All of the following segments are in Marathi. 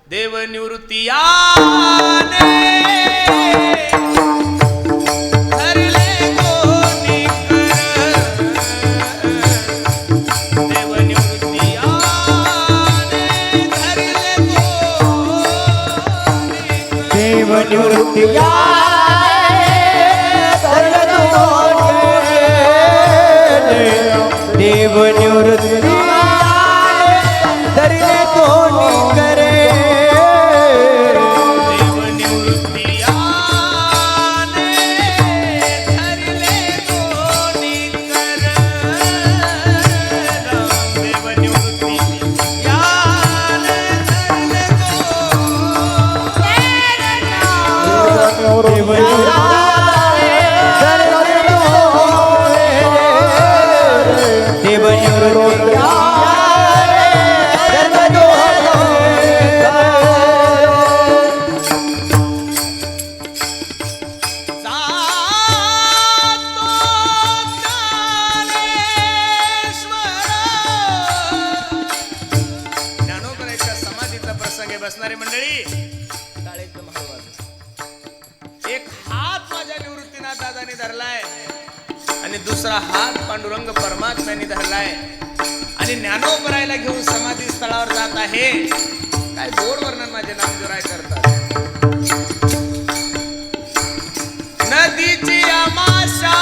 देव निवृत्ती आले धरले कोणी कर देव निवृत्ती आले धरले कोणी देव निवृत्ती देव निवृत्ती धरले कोणी करे देव निवृत्ती आले धरले कोणी कर देव निवृत्ती आले धरले देव बसणारी मंडळी टाळे एकदम हळू. एक हात माझ्या निवृत्तीनाथ दादाने धरलाय आणि दुसरा हात पांडुरंग परमात्म्याने धरलाय आणि ज्ञानोबरायला घेऊन समाधी स्थळावर जात आहे. काय गोड वर्णन माझे नामदेवराय करतात. नदीची आमाशा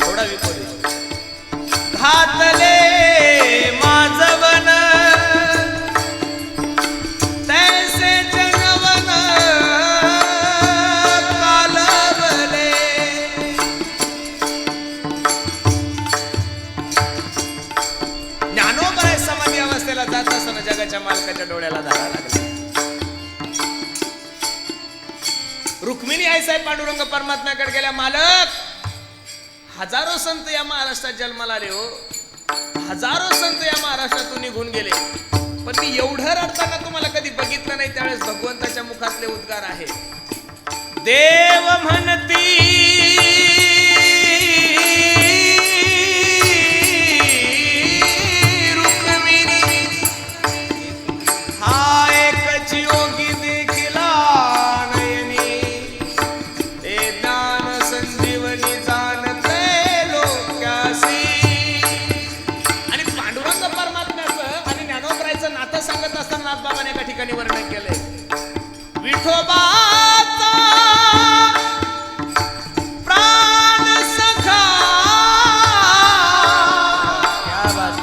थोडा विपरीत घातले माझवन तैसे जगवन कालवले. ज्ञानोबराय समाधी अवस्थेला जात असताना जगाच्या मालकाच्या डोळ्याला धारा लागला. रुक्मिणी आईसाहेब पांडुरंग परमात्म्याकडे गेल्या. मालक, हजारो संत या महाराष्ट्रात जन्माला आले हो, हजारो संत या महाराष्ट्रातून निघून गेले, पण मी एवढं रडताना तुम्हाला कधी बघितलं नाही. त्यावेळेस भगवंताच्या मुखातले उद्गार आहे. देव म्हणती रुक्मिणी हा एकच योगी देखिला नयनी ते ज्ञान संजीवनी जाणते लोक्यासी. आणि पांडुरंग परमात्म्याचं आणि ज्ञानोबरायचं नातं सांगत असताना नाथबाबाने एका ठिकाणी वर्णन केलंय. विठोबाचा प्राण सखा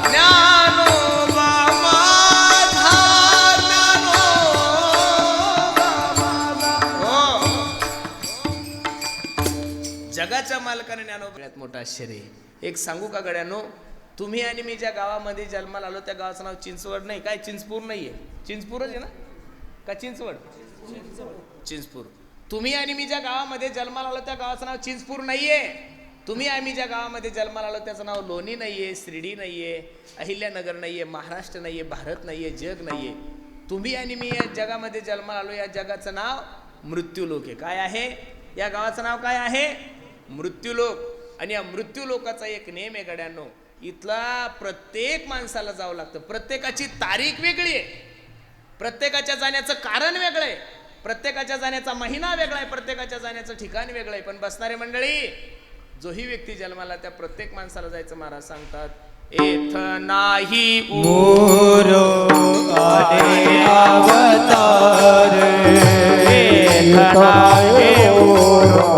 ज्ञानोबा माझा ज्ञानोबा. हो, जगाच्या मालकाने ज्ञानोबा मोठा आश्चर्य. एक सांगू का गड्यानो, तुम्ही आणि मी ज्या गावामध्ये जन्माला आलो त्या गावाचं नाव चिंचवड नाही. काय चिंचपूर नाहीये, चिंचपूरच आहे ना का चिंचवड? चिंचपूर. तुम्ही आणि मी ज्या गावामध्ये जन्माला आलो त्या गावाचं नाव चिंचपूर नाहीये. तुम्ही आम्ही ज्या गावामध्ये जन्माला आलो त्याचं नाव लोणी नाहीये, शिर्डी नाहीये, अहिल्यानगर नाहीये, महाराष्ट्र नाहीये, भारत नाहीये, जग नाहीये. तुम्ही आणि मी या जगामध्ये जन्माला आलो, या जगाचं नाव मृत्यूलोक आहे. काय आहे या गावाचं नाव? काय आहे? मृत्यूलोक. आणि या मृत्यूलोकाचा एक नेम आहे गड्यांनो, इथला प्रत्येक माणसाला जावं लागतं. प्रत्येकाची तारीख वेगळी आहे, प्रत्येकाच्या जाण्याचं कारण वेगळं आहे, प्रत्येकाच्या जाण्याचा महिना वेगळा आहे, प्रत्येकाच्या जाण्याचं ठिकाण वेगळं आहे. पण बसणारे मंडळी, जोही व्यक्ती जन्माला त्या प्रत्येक माणसाला जायचं. महाराज सांगतात, एथ नाही ओरो आले अवतार एथ नाही ओरो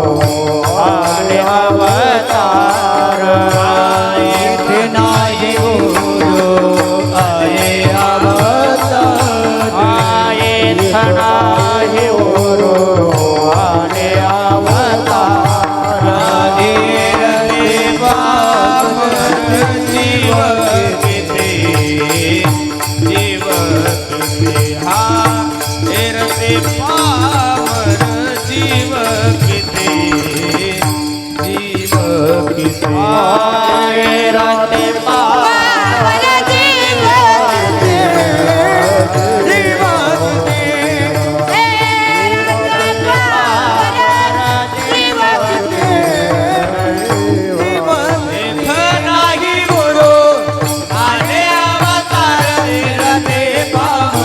आले अवतार एथ नाही ओरो आले अवतार एथ नाही ओरो आले अवतार रे बाप जीव किती जीव किती हा रते पावन जीव किती जीव किती रते पावन जीव नाही बोलो आले अवतार रते पावन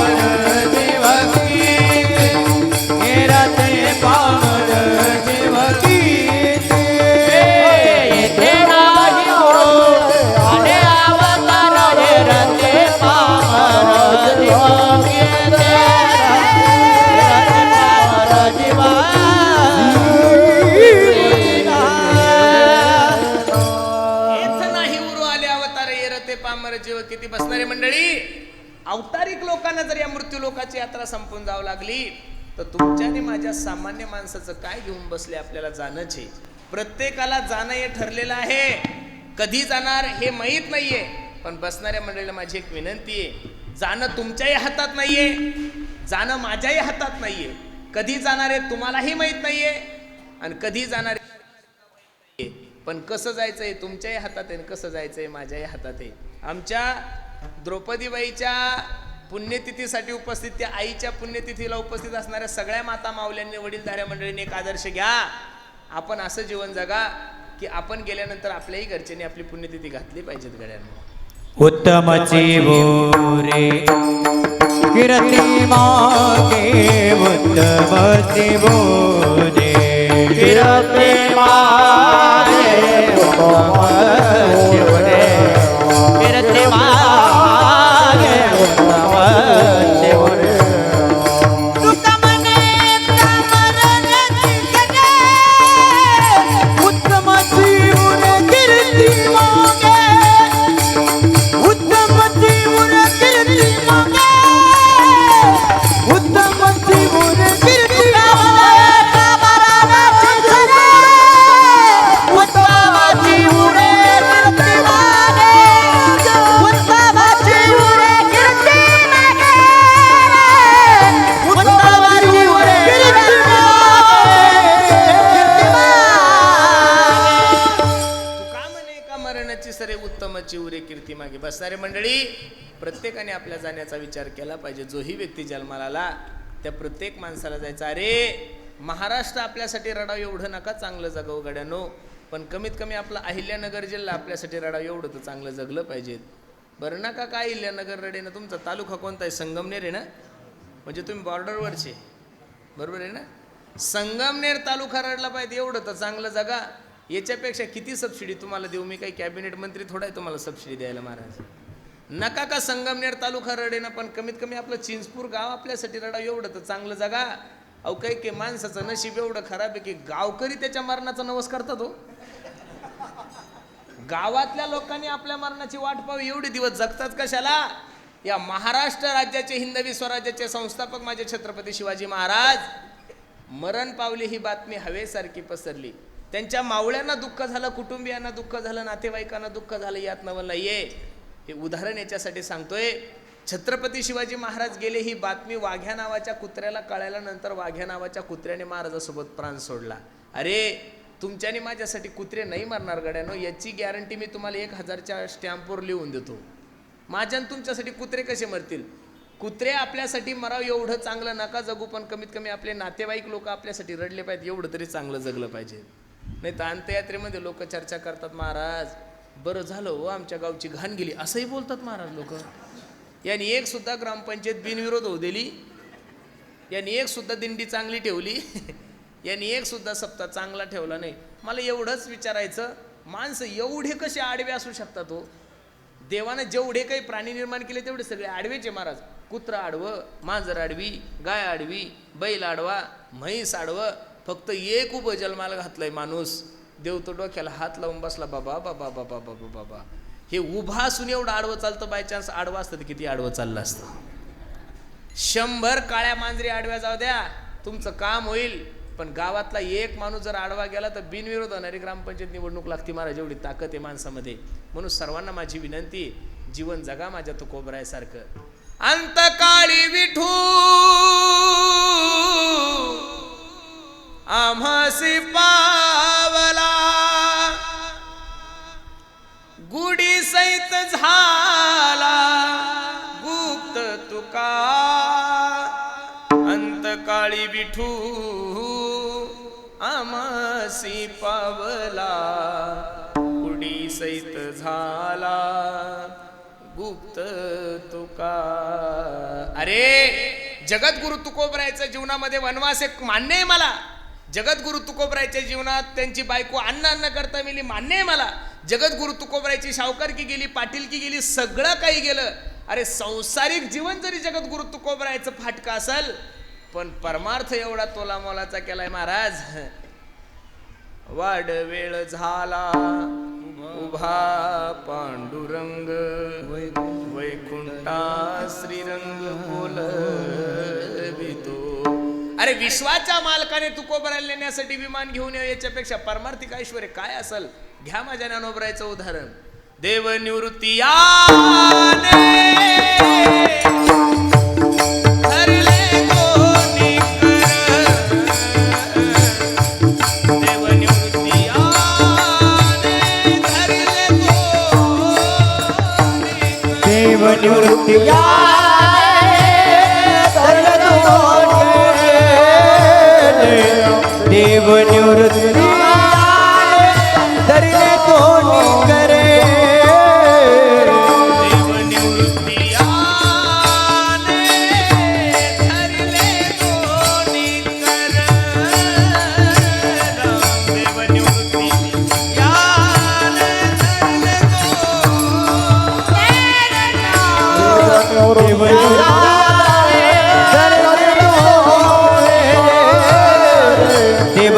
अवतारिक लोकांना जर या मृत्यू लोकाची यात्रा संपून जावं लागली तर तुमच्या आणि माझ्या सामान्य माणसाचं काय घेऊन बसले आपल्याला जाणंच आहे. प्रत्येकाला जाणं हे ठरलेलं आहे, कधी जाणार हे माहीत नाहीये. पण बसणाऱ्या मंडळीला माझी एक विनंती आहे, जाणं तुमच्याही हातात नाहीये, जाणं माझ्याही हातात नाहीये. कधी जाणार आहे तुम्हालाही माहीत नाहीये आणि कधी जाणार आहे, पण कसं जायचंय तुमच्याही हातात आहे, कसं जायचंय माझ्याही हातात आहे. आमच्या द्रौपदीबाईच्या पुण्यतिथीसाठी उपस्थित, त्या आईच्या पुण्यतिथीला उपस्थित असणाऱ्या सगळ्या माता माऊल्यांनी, वडीलधाऱ्या मंडळींनी एक आदर्श घ्या. आपण असं जीवन जगा की आपण गेल्यानंतर आपल्याही घरच्यांनी आपली पुण्यतिथी घातली पाहिजेत गड्यांना. उत्तमची बोरे कीर्ती मागे, उत्तमची बोरे कीर्ती मागे, उत्तमची बोरे कीर्ती मागे, उत्तमची बोरे. उत्तमची उरे कीर्ती मागे. बसणारे मंडळी, प्रत्येकाने आपल्या जाण्याचा विचार केला पाहिजे. जोही व्यक्ती जन्माला आला त्या प्रत्येक माणसाला जायचं. अरे महाराष्ट्र आपल्यासाठी रडाव एवढं नका चांगलं जगावं गड्यानो, पण कमीत कमी आपला अहिल्यानगर जिल्हा आपल्यासाठी रडाव एवढं तर चांगलं जगलं पाहिजे. बरं नका काय अहिल्यानगर रडे ना, तुमचा तालुका कोणता आहे? संगमनेर आहे ना, म्हणजे तुम्ही बॉर्डरवरचे, बरोबर आहे ना. संगमनेर तालुका रडला पाहिजे एवढं तर चांगलं जगा. याच्यापेक्षा किती सबसिडी तुम्हाला देऊ मी? काही कॅबिनेट मंत्री थोडा आहे तुम्हाला सबसिडी द्यायला महाराज. नका का संगमनेर तालुका रडे ना, पण कमीत कमी आपलं चिंचपूर गाव आपल्यासाठी रडा एवढं तर चांगलं जगा. अहो काही माणसाचं नशीब एवढं खराब आहे की गावकरी त्याच्या मरणाचा नवस करतात हो. गावातल्या लोकांनी आपल्या मरणाची वाट पाहावी एवढे दिवस जगतात कशाला? या महाराष्ट्र राज्याचे, हिंदवी स्वराज्याचे संस्थापक माझे छत्रपती शिवाजी महाराज मरण पावले ही बातमी हवेसारखी पसरली. त्यांच्या मावळ्यांना दुःख झालं, कुटुंबियांना दुःख झालं, नातेवाईकांना दुःख झालं, यात नवल नाहीये. हे उदाहरण याच्यासाठी सांगतोय. छत्रपती शिवाजी महाराज गेले ही बातमी वाघ्या नावाच्या कुत्र्याला कळाल्यानंतर वाघ्या नावाच्या कुत्र्याने महाराजासोबत प्राण सोडला. अरे तुमच्याने माझ्यासाठी कुत्रे नाही मरणार गड्यानो, याची गॅरंटी मी तुम्हाला 1000च्या स्टॅम्पवर लिहून देतो. माझ्यान तुमच्यासाठी कुत्रे कसे मरतील? कुत्रे आपल्यासाठी मराव एवढं चांगलं नका जगू, पण कमीत कमी आपले नातेवाईक लोक आपल्यासाठी रडले पाहिजे एवढं तरी चांगलं जगलं पाहिजे. नाही तर अंत्ययात्रेमध्ये लोक चर्चा करतात, महाराज बरं झालं हो आमच्या गावची घाण गेली, असंही बोलतात महाराज लोक. यांनी एक सुद्धा ग्रामपंचायत बिनविरोध होऊ दिली, यांनी एक सुद्धा दिंडी चांगली ठेवली, यांनी एक सुद्धा सप्ताह चांगला ठेवला नाही. मला एवढंच विचारायचं, माणसं एवढे कसे आडवे असू शकतात हो? देवानं जेवढे काही प्राणी निर्माण केले तेवढे सगळे आडवेचे महाराज. कुत्रा आडवं, मांजर आडवी, गाय आडवी, बैल आडवा, म्हैस आडवं, फक्त एक उभं जन्माला घातलंय माणूस. देव तो डोक्याला हात लावून बसला, बाबा बाबा बाबा बाबा बाबा. हे उभा असून एवढं आडवं चालतं, बाय चान्स आडवं असतं तर किती आडवं चाललं असतं. 100 काळ्या मांजरी आडव्या जाऊ द्या, तुमचं काम होईल. पण गावातला एक माणूस जर आडवा गेला तर बिनविरोध होणारी ग्रामपंचायत निवडणूक लागते महाराज, एवढी ताकद आहे माणसामध्ये. म्हणून सर्वांना माझी विनंती, जीवन जगा माझ्या तुकोबरायासारखं. अंतकाळी विठू आम्हासी पावला, गुढी सैत झाला गुप्त तुका. अंतकाळी विठू आम्हासी पावला, गुढी सैत झाला गुप्त तुका. अरे जगद्गुरु तुकोबरायच्या जीवनामध्ये वनवास एक मान्य आहे मला. जगद्गुरु तुकोबरायच्या जीवनात त्यांची बायको अन्न करता मिली मान्य आहे मला. जगद्गुरु तुकोबरायची सावकारकी गेली, पाटीलकी गेली, सगळं काही गेलं. अरे संसारिक जीवन जरी जगद्गुरु तुकोबरायचं फाटका असेल, पण परमार्थ एवढा तोला मोलाचा केलाय महाराज. वाड वेळ झाला उभा पांडुरंग, वैकुंठा श्रीरंग बोलवितो. अरे विश्वाच्या मालकाने तुकोबरायला नेण्यासाठी विमान घेऊन ये, याच्यापेक्षा परमार्थिक ऐश्वर्य काय असेल. घ्या माझ्या ज्ञानोबरायचं उदाहरण. देव निवृत्ती आने धरले कोणी कर. देव निवृत्ती आने धरले कोणी कर. देव निवृत्ती देव निवृत्ती धरले कोणी करे. देव निवृत्ती आने धरले कोणी कर. देव निवृत्ती आने धरले देव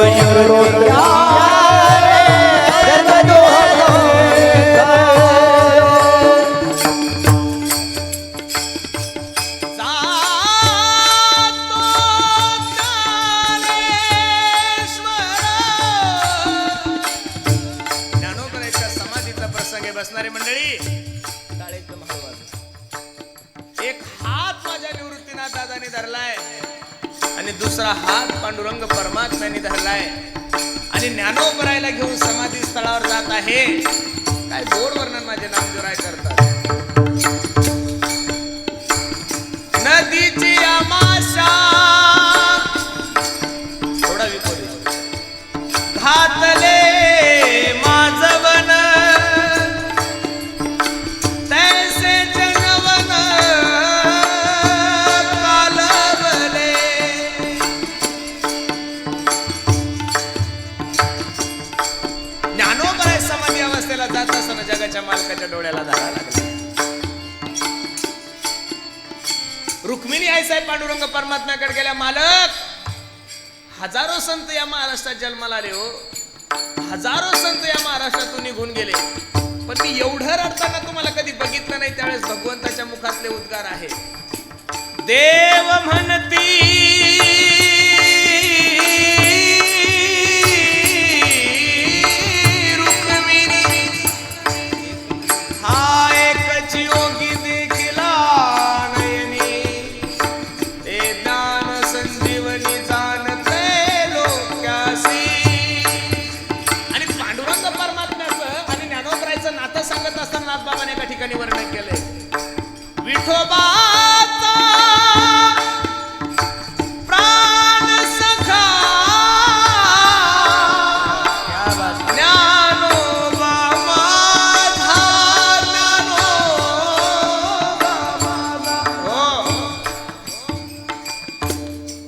ज्ञानोबरायच्या समाधीचा प्रसंग आहे. बसणारी मंडळी टाळे एकदम हळू वाजवा. एक हात माझ्या निवृत्तीनाथ दादाने धरलाय आणि दुसरा हात पांडुरंग परमात्म्याने धरलाय आणि ज्ञानोबरायला घेऊन समाधी स्थळावर जात आहे. काय गोड वर्णन माझे नामदेवराय करतात. नदीची आमाशा थोडा विकोली घातले माझवन तैसे जनवन कालवले. ज्ञानोबराय समाधी अवस्थेला जात असताना जगाच्या मालकाच्या डोळ्याला धारा लागला. रुक्मिणी आई साहेब पांडुरंग परमात्म्याकडे गेल्या. मालक, हजारो संत या महाराष्ट्रात जन्माला आले हो. हजारो संत या महाराष्ट्रातून निघून गेले, पण मी एवढं रडताना तुम्हाला कधी बघितलं नाही. त्यावेळेस भगवंताच्या मुखातले उद्गार आहे. देव म्हणती रुक्मिणी हा एकच योगी देखिला नयनी. ते ज्ञान संजीवनी जाणते लोक्यासी. आणि पांडुरंग परमात्म्याचं आणि ज्ञानोबरायचं नातं सांगत असताना नाथबाबाने एका ठिकाणी वर्णन केलंय. विठोबाचा प्राण सखा ज्ञानोबा माझा, ज्ञानोबा माझा. हो,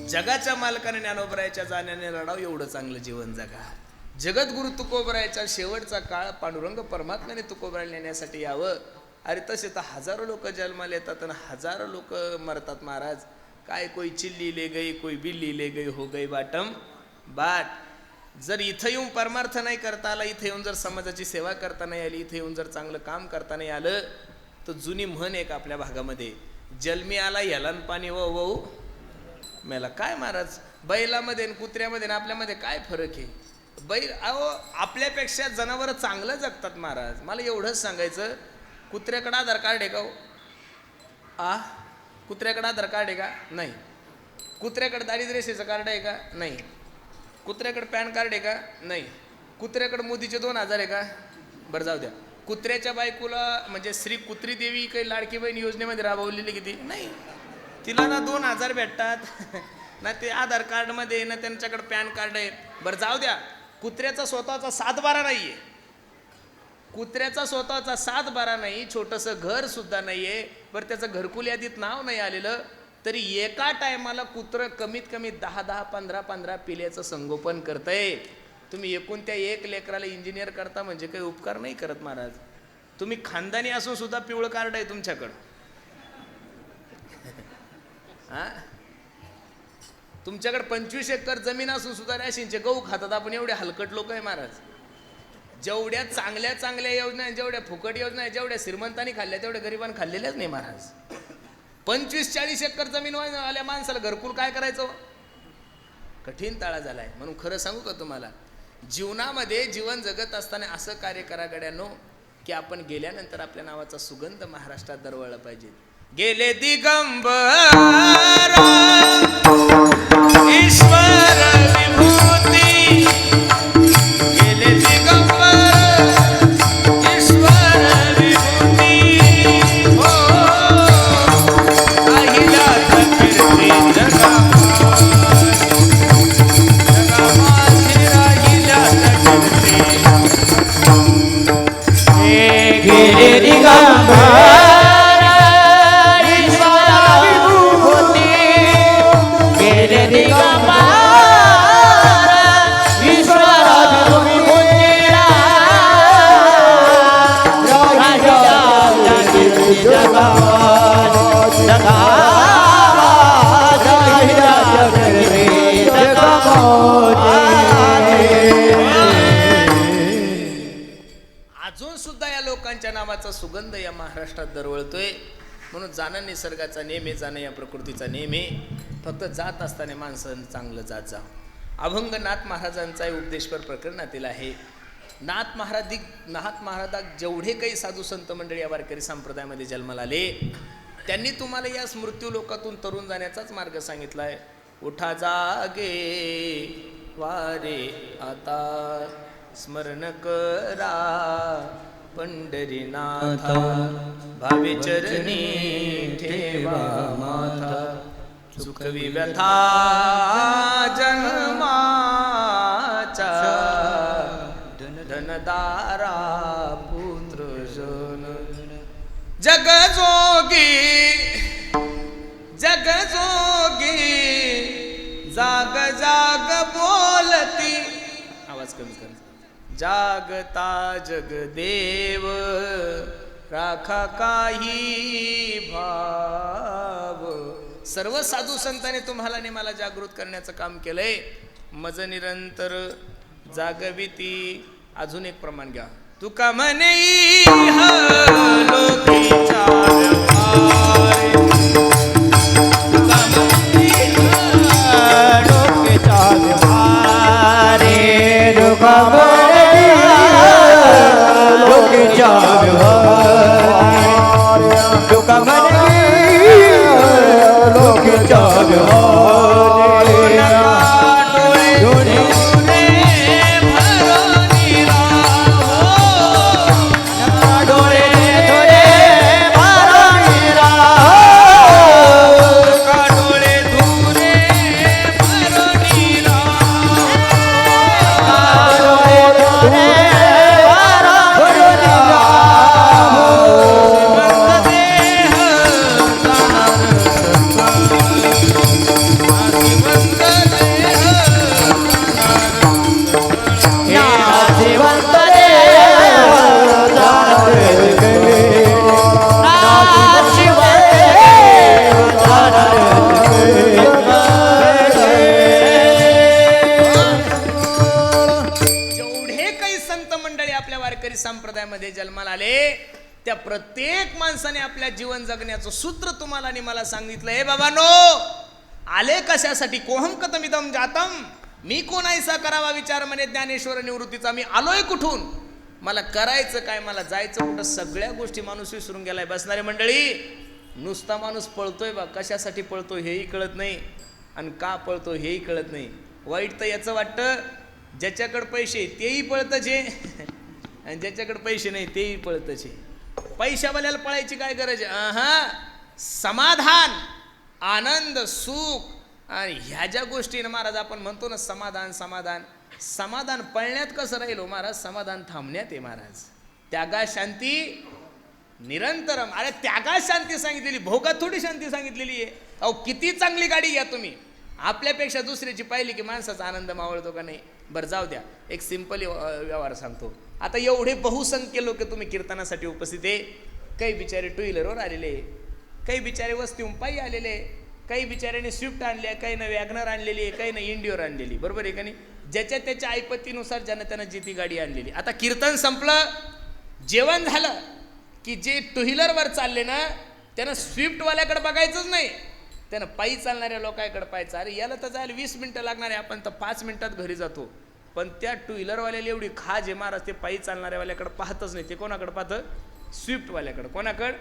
जगाच्या मालकाने ज्ञानोबरायच्या जाण्याने लढाव, एवढं चांगलं जीवन जगा. जगद्गुरु तुकोबरायचा शेवटचा काळ पांडुरंग परमात्म्याने तुकोबरायला नेण्यासाठी यावं. अरे तसे तर हजारो लोक जन्माला येतात आणि हजारो लोक मरतात महाराज. काय कोई चिल्ली ले गई, कोई बिल्ली ले गई, हो गई बाटम बाट. जर इथं येऊन परमार्थ नाही करता आला, इथं येऊन जर समाजाची सेवा करता नाही आली, इथं येऊन जर चांगलं काम करता नाही आलं, तर जुनी म्हण एक आपल्या भागामध्ये, जन्मी आला यालान पाणी वो वो मेला. काय महाराज, बैलामध्ये आणि कुत्र्यामध्ये आणि आपल्यामध्ये काय फरक आहे. बैल अहो आपल्यापेक्षा जनावर चांगलं जगतात महाराज. मला एवढंच सांगायचं, कुत्र्याकडे आधार कार्ड आहे का हो? कुत्र्याकडे आधार कार्ड आहे का? नाही. कुत्र्याकडे दारिद्र्य रेषेचं कार्ड आहे का? नाही. कुत्र्याकडे पॅन कार्ड आहे का? नाही. कुत्र्याकडे मोदीचे 2000 आहे का? बरं जाऊ द्या. कुत्र्याच्या बायकोला म्हणजे श्री कुत्री देवी काही लाडकी बहीण योजनेमध्ये राबवलेली किती? नाही. तिला ना 2000 भेटतात ना ते आधार कार्डमध्ये, ना त्यांच्याकडे पॅन कार्ड आहे. बरं जाऊ द्या. कुत्र्याचा स्वतःचा 7-12 नाहीये. कुत्र्याचा स्वतःचा 7-12 नाही, छोटंसं घर सुद्धा नाहीये. बरं त्याचं घरकुल यादीत नाव नाही आलेलं, तरी एका टायमाला कुत्रं कमीत कमी 10-10, 15-15 पिल्याचं संगोपन करतंय. तुम्ही एकूण त्या एक लेकराला इंजिनियर करता म्हणजे काही उपकार नाही करत महाराज. तुम्ही खानदानी असून सुद्धा पिवळं कार्ड आहे तुमच्याकडं. हा, तुमच्याकडे 25 एकर जमीन असून सुद्धा रॅशींचे गहू खातात आपण. एवढे हलकट लोक आहे महाराज. जेवढ्या चांगल्या चांगल्या योजना आहेत, जेवढ्या फुकट योजना आहेत, जेवढ्या श्रीमंतांनी खाल्ल्या तेवढ्या गरिबांनी खाल्लेल्याच नाही महाराज. 25-40 एकर जमीन आल्या माणसाला घरकुल काय करायचं? कठीण ताळा झालाय. म्हणून खरं सांगू का तुम्हाला, जीवनामध्ये जीवन जगत असताना असं कार्य करा गड्यानो की आपण गेल्यानंतर आपल्या नावाचा सुगंध महाराष्ट्रात दरवळला पाहिजे. गेले दिगंबर ईश्वर विभूती, गेले दिगंबर ईश्वर विभूती, हो अहिल्यात कीर्ती जगामाझे अहिल्यात कीर्ती. गेले दिगंबर अजून सुद्धा या लोकांच्या नावाचा सुगंध या महाराष्ट्रात दरवळतोय. म्हणून जाणं निसर्गाचा नेम आहे, जाणं या प्रकृतीचा नेम आहे. फक्त जात असताना माणसानं चांगलं जात जा. अभंग नाथ महाराजांचा उपदेशपर प्रकरणातील आहे. नाथ महाराज जेवढे काही साधू संत मंडळी या वारकरी संप्रदायामध्ये जन्माला आले, त्यांनी तुम्हाला या मृत्यू लोकातून तरुण जाण्याचाच मार्ग सांगितला आहे. उठा जागे वारे आता, स्मरण करा पंढरीनाथा, भावे चरणी ठेवा माथा, सुखवी व्यथा जन्माचा, धनदारा पुत्र जन. जग जोगी जाग जाग बोलती, आवाज कमी कर. जागता जगदेव राखा काही भाव. सर्व साधू संतांनी तुम्हाला आणि मला जागृत करण्याचं काम केलंय. मज निरंतर जागविती. अजून एक प्रमाण घ्या. तुका म्हणे लोकीचा व्यवहार, तुका म्हणे लोकीचा व्यवहार, लोकीचा व्यवहार, तुका म्हणे लोकीचा व्यवहार. संप्रदायामध्ये जन्माला आले त्या प्रत्येक माणसाने आपल्या जीवन जगण्याचं सूत्र तुम्हाला आणि मला सांगितलं. हे बाबांनो, आले कशासाठी? कोहम कतमिदम जातम, मी कोण ऐसा करावा विचार म्हणे ज्ञानेश्वर निवृत्तीचा. मी आलोय कुठून, मला करायचं काय, मला जायचं कुठं, सगळ्या गोष्टी माणूस विसरून गेलाय. बसणारे मंडळी, नुसता माणूस पळतोय बा, कशासाठी पळतो हेही कळत नाही आणि का पळतो हेही कळत नाही. वाईट तर याचं वाटतं, ज्याच्याकडे पैसे तेही पळतच आहे आणि ज्याच्याकडे पैसे नाही तेही पळतच आहे. पैशावाल्याला पळायची काय गरज आहे? समाधान, आनंद, सुख आणि ह्या ज्या गोष्टी ना महाराज आपण म्हणतो ना समाधान समाधान, समाधान पळण्यात कसं राहिलो महाराज, समाधान थांबण्यात आहे महाराज. त्यागा शांती निरंतरम. अरे त्यागा शांती सांगितलेली, भोगात थोडी शांती सांगितलेली आहे. अहो किती चांगली गाडी घ्या तुम्ही, आपल्यापेक्षा दुसऱ्याची पाहिली की माणसाचा आनंद मावळतो का नाही? बरं जाऊ द्या, एक सिंपल व्यवहार सांगतो. आता एवढे बहुसंख्य लोक तुम्ही कीर्तनासाठी उपस्थित आहे. काही बिचारे टू व्हीलरवर आलेले, काही बिचारे वस्तीहून पायी आलेले, काही बिचाऱ्याने स्विफ्ट आणली आहे, काही ना वॅगनर आणलेली आहे, काही ना इंडिओर आणलेली, बरोबर आहे का नाही? ज्याच्या त्याच्या ऐपतीनुसार ज्यानं त्यानं जी ती गाडी आणलेली. आता कीर्तन संपलं, जेवण झालं की जे टू व्हीलरवर चालले ना त्यानं स्विफ्टवाल्याकडे बघायचंच नाही, त्यानं पायी चालणाऱ्या लोकांकडे पाहायचं. अरे याला तर जायला 20 मिनटं लागणार आहे, आपण तर 5 मिनिटात घरी जातो. पण त्या टू व्हीलरवाल्याला एवढी खाज आहे महाराज, ते पायी चालणाऱ्यावाल्याकडे पाहतच नाही. ते कोणाकडे पाहतं? स्विफ्टवाल्याकडं. कोणाकडं?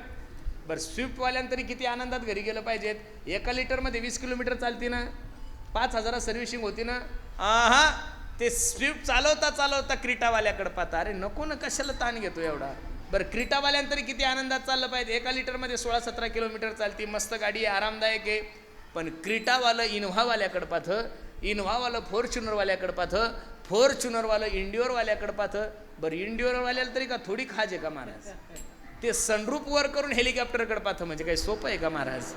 बरं, स्विफ्टवाल्यानं तरी किती आनंदात घरी गेलं पाहिजेत. 1 लिटरमध्ये 20 किलोमीटर चालते ना, 5,000 सर्व्हिसिंग होती ना. हा, ते स्विफ्ट चालवता चालवता क्रीटावाल्याकडे पाहता. अरे नको ना, कशाला ताण घेतो एवढा. बरं, क्रीटावाल्यानं तरी किती आनंदात चाललं पाहिजे. 1 लिटरमध्ये 16-17 किलोमीटर चालते, मस्त गाडी आहे, आरामदायक आहे. पण क्रीटावालं इनोव्हावाल्याकडे पाहतं, इनोव्हावालं फॉर्च्युनरवाल्याकडे पाहतं, फॉर्च्युनरवालं इंडिओरवाल्याकडे पाहतं. बरं, इंडिओरवाल्याला तरी का थोडी खाज आहे का महाराज? ते सनरूप वर करून हेलिकॉप्टरकडे पाहतं म्हणजे काही सोपं आहे का महाराज?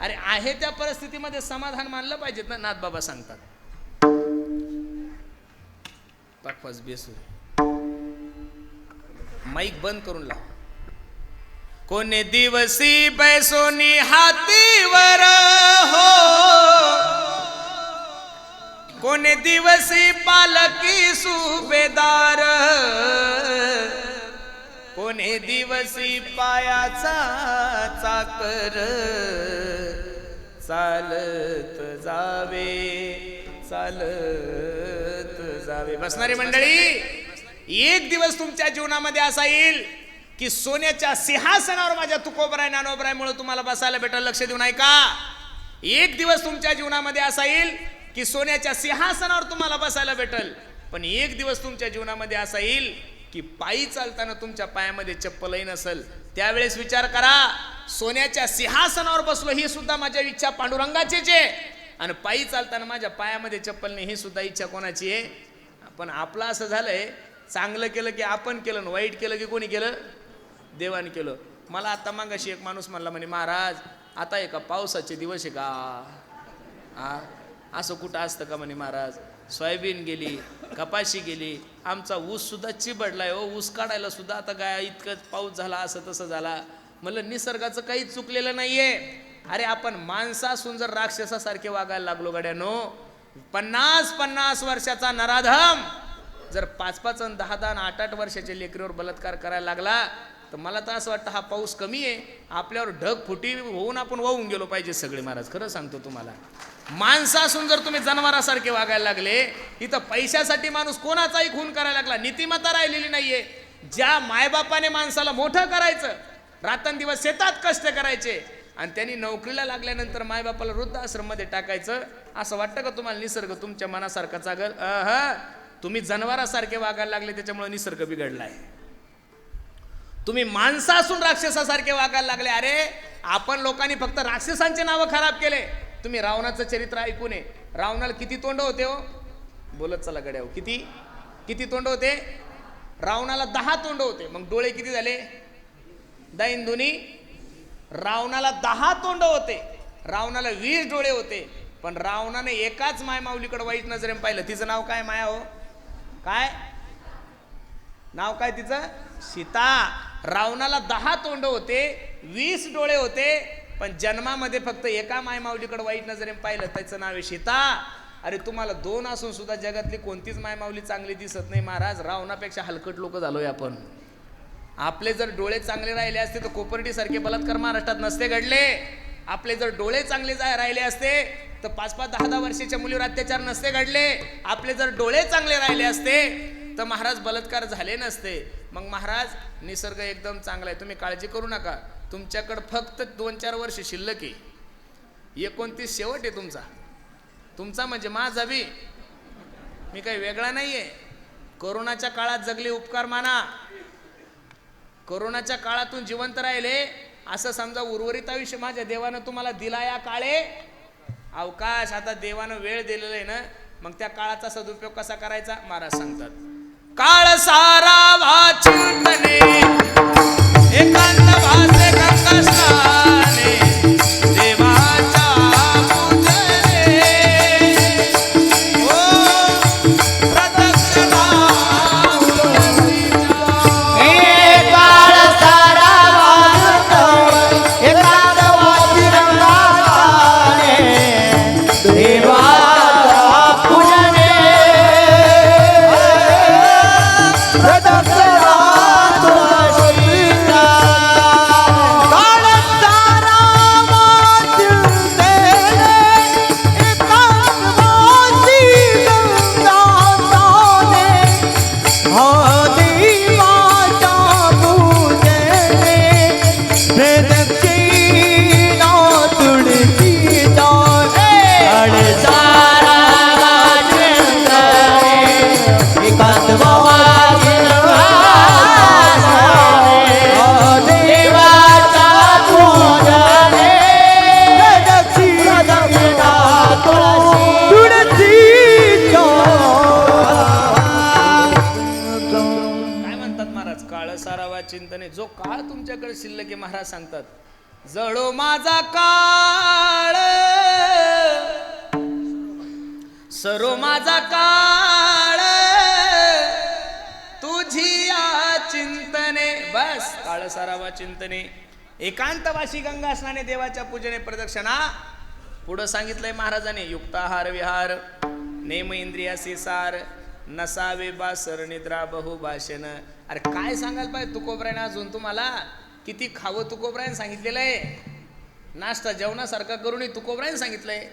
अरे आहे त्या परिस्थितीमध्ये समाधान मानलं पाहिजेत ना. नाथ बाबा सांगतात, पाकवाज बेसूर माईक बंद करून लाव. कोणे दिवसी पैसोनी हातीवर हो, कोणे दिवसी पालकी सुभेदार, कोणे दिवसी पायाचा चाकर, चालत जावे चालत जावे. बसणारी मंडळी, एक दिवस तुमच्या जीवनामध्ये असा येईल की सोन्याच्या सिंहासनावर माझ्या तुकोबराय ज्ञानोबरायमुळे तुम्हाला बसायला भेटेल. लक्ष देऊन ऐका. एक दिवस तुमच्या जीवनामध्ये असा येईल की सोन्याच्या सिंहासनावर तुम्हाला बसायला भेटेल. पण एक दिवस तुमच्या जीवनामध्ये असा येईल की पायी चालताना तुमच्या पायामध्ये चप्पलही नसेल. त्यावेळेस विचार करा, सोन्याच्या सिंहासनावर बसलो ही सुद्धा माझ्या इच्छा पांडुरंगाचीच आहे, आणि पायी चालताना माझ्या पायामध्ये चप्पल नाही ही सुद्धा इच्छा कोणाची आहे? पण आपलं असं झालंय, चांगलं केलं की आपण केलं, वाईट केलं की कोणी केलं? देवाने केलं. मला आता मागाशी एक माणूस म्हणला, म्हणे महाराज आता एका पावसाचे दिवस आहे का? असं कुठं असतं का म्हणे महाराज? सोयाबीन गेली, कपाशी गेली, आमचा ऊस सुद्धा चिबडलाय हो, ऊस काढायला सुद्धा आता काय इतकं पाऊस झाला, असं तसं झाला. म्हणलं निसर्गाचं काहीच चुकलेलं नाहीये. अरे आपण माणसं असून जर राक्षसासारखे वागायला लागलो गड्यानो, 50-50 वर्षाचा नराधम जर 5-5 आणि 10-10 आणि 8-8 वर्षाच्या लेकरीवर बलात्कार करायला लागला, तर मला तर असं वाटतं हा पाऊस कमी आहे, आपल्यावर ढग फुटी होऊन आपण वाहून गेलो पाहिजे सगळे. महाराज खरं सांगतो तुम्हाला, माणसं असून जर तुम्ही जनावरासारखे वागायला लागले, इथं पैशासाठी माणूस कोणाचाही खून करायला लागला, नीतिमत्ता राहिलेली नाहीये. ज्या मायबापाने माणसाला मोठं करायचं, रात्रंदिवस शेतात कष्ट करायचे, आणि त्यांनी नोकरीला लागल्यानंतर मायबापाला वृद्धाश्रम मध्ये टाकायचं, असं वाटतं का तुम्हाला निसर्ग तुमच्या मनासारखा चागल? तुम्ही जनावरासारखे वागायला लागले, त्याच्यामुळे निसर्ग बिघडलाय. तुम्ही माणसं असून राक्षसासारखे वागायला लागले. अरे आपण लोकांनी फक्त राक्षसांचे नावं खराब केले. तुम्ही रावणाचं चरित्र ऐकू नये. रावणाला किती तोंड होते हो? बोलत चला गड्या, किती तोंड होते? रावणाला 10 तोंड होते. मग डोळे किती झाले? 10 दुनी. रावणाला 10 तोंड होते, रावणाला 20 डोळे होते. पण रावणाने एकाच मायमाऊलीकडे वाईट नजरेने पाहिलं. तिचं नाव काय? माया हो. काय नाव काय तिचं? सीता. रावणाला 10 तोंड होते, 20 डोळे होते, पण जन्मामध्ये फक्त एका मायमाऊलीकडे वाईट नजरेने पाहिलं, त्याचं नाव आहे सीता. अरे तुम्हाला 2 असून सुद्धा जगातली कोणतीच मायमाऊली चांगली दिसत नाही महाराज. रावणापेक्षा हलकट लोक झालोय आपण. आपले जर डोळे चांगले राहिले असते तर कोपर्डी सारखे बलात्कार महाराष्ट्रात नसते घडले. आपले जर डोळे चांगले राहिले असते तर 5-5, 10-10 वर्षाच्या मुलीवर अत्याचार नसते घडले. आपले जर डोळे चांगले राहिले असते तर महाराज बलात्कार झाले नसते. मग महाराज निसर्ग एकदम चांगला आहे, तुम्ही काळजी करू नका. तुमच्याकडे फक्त 2-4 वर्ष शिल्लक आहे. 29 शेवट आहे तुमचा म्हणजे माझा बी. मी काही वेगळा नाहीये. कोरोनाच्या काळात जगले उपकार माना. कोरोनाच्या काळातून जिवंत राहिले असं समजा. उर्वरित आयुष्य माझ्या देवानं तुम्हाला दिला या काळे अवकाश. आता देवानं वेळ दिलेला आहे ना, मग त्या काळाचा सदुपयोग कसा करायचा महाराज सांगतात. काळ सारा वाचिंतने एकांत भासे गंगास्नाने देवाच्या पूजने ओ प्रदक्षिणा काळ सारा वाचिंतने एकांत भासे गंगास्नाने तुमच्याकडे शिल्लक आहे. महाराज सांगतात, जळो माझा काळ सरो माझा काळ तुझी या चिंतने. बस काळ सारावा चिंतने. एकांतवासी गंगा स्नाने देवाच्या पूजने प्रदक्षिणा. पुढं सांगितलंय महाराजांनी, युक्ताहार विहार नेम इंद्रियासी सार नसावे बासर निद्रा बहुभाषण. अरे काय सांगायला पाहिजे तुकोबरायने अजून तुम्हाला? किती खावं तुकोबरायने सांगितलेलं आहे. नाश्ता जेवणासारखा करूनही तुकोबरायने सांगितलंय.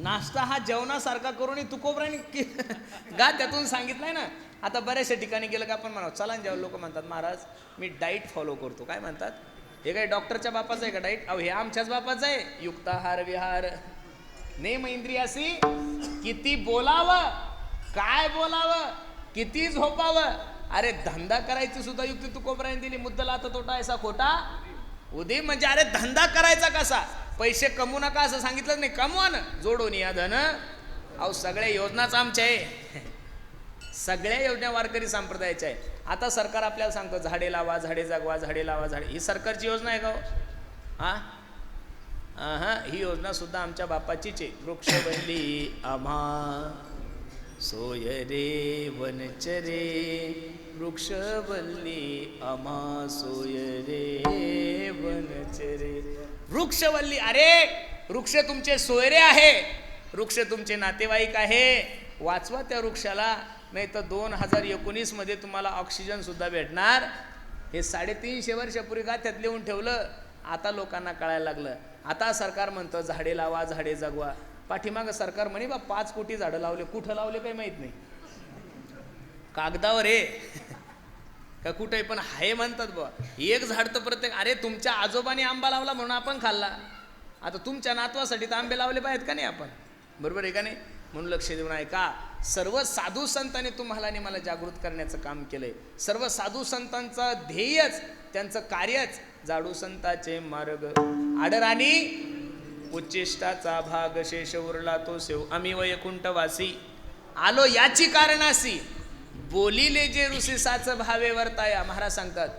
नाश्ता हा जेवणासारखा करूनही तुकोबरायने गा त्यातून सांगितलंय ना. आता बऱ्याचशा ठिकाणी गेलं का आपण म्हणावं चला जेव्हा लोक म्हणतात महाराज मी डाईट फॉलो करतो. काय म्हणतात? हे काय डॉक्टरच्या बापाचं आहे का डाईट? अहो हे आमच्याच बापाचं आहे. युक्ताहार विहार नेम इंद्रियासी. किती बोलावं, काय बोलावं, किती झोपावं. अरे धंदा करायची सुद्धा युक्ती तुकोबरायने दिली. मुद्दला आता तोटा ऐसा खोटा उदय. म्हणजे अरे धंदा करायचा कसा, पैसे कमवू नका असं सांगितलं नाही, कमवा ना जोडून या धन. अहो सगळ्या योजनाच आमच्या आहे. सगळ्या योजना वारकरी संप्रदायाच्या आहे. आता सरकार आपल्याला सांगतं झाडे लावा, झाडे जगवा, झाडे लावा, झाडे. ही सरकारची योजना आहे का हो? हा ही योजना सुद्धा आमच्या बापाचीच आहे. वृक्षवल्ली आम्हा सोय रे वनचरे. वृक्षवल्ली आम्हा सोय रे वनचरे. वृक्षवल्ली. अरे वृक्ष तुमचे सोयरे आहे, वृक्ष तुमचे नातेवाईक आहे. वाचवा त्या वृक्षाला, नाही तर 2019 मध्ये तुम्हाला ऑक्सिजन सुद्धा भेटणार. हे 350 वर्षापूर्वी गाथ्यात लिहून ठेवलं, आता लोकांना कळायला लागलं. आता सरकार म्हणतं झाडे लावा, झाडे जगवा. पाठीमागं सरकार म्हणे बा 5 कोटी झाडं लावले. कुठं लावले काही माहित नाही, कागदावर आहे का कुठे पण आहे म्हणतात बा. एक झाड तर प्रत्येक. अरे तुमच्या आजोबाने आंबा लावला म्हणून आपण खाल्ला. आता तुमच्या नातवासाठी तर आंबे लावले पाहिजेत का नाही आपण? बरोबर आहे का नाही? म्हणून लक्ष देऊन ऐका. सर्व साधू संतांनी तुम्हाला आणि मला जागृत करण्याचं काम केलंय. सर्व साधू संतांचं ध्येयच, त्यांचं कार्यच जाडू संताचे मार्ग. आडराणी उच्चिष्टाचा भाग शेष उरला तो सेव आम्ही वैकुंठवासी. आलो याची कारणासी बोलिले जे ऋषीसाच भावे वर्ताया. महाराज सांगतात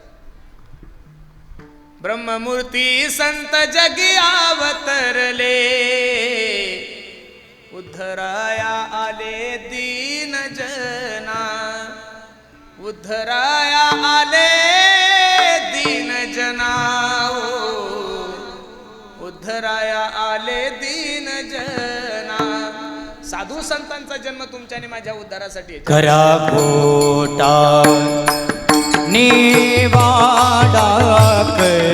ब्रह्ममूर्ती संत जगी अवतरले. उद्धराया आले दीन जना. उद्धराया आले दीन जना. उद्धराया आले दीन जना. साधू संतांचा जन्म तुमच्या आणि माझ्या उद्धारासाठी आहे. करा खोटा निवाडा कर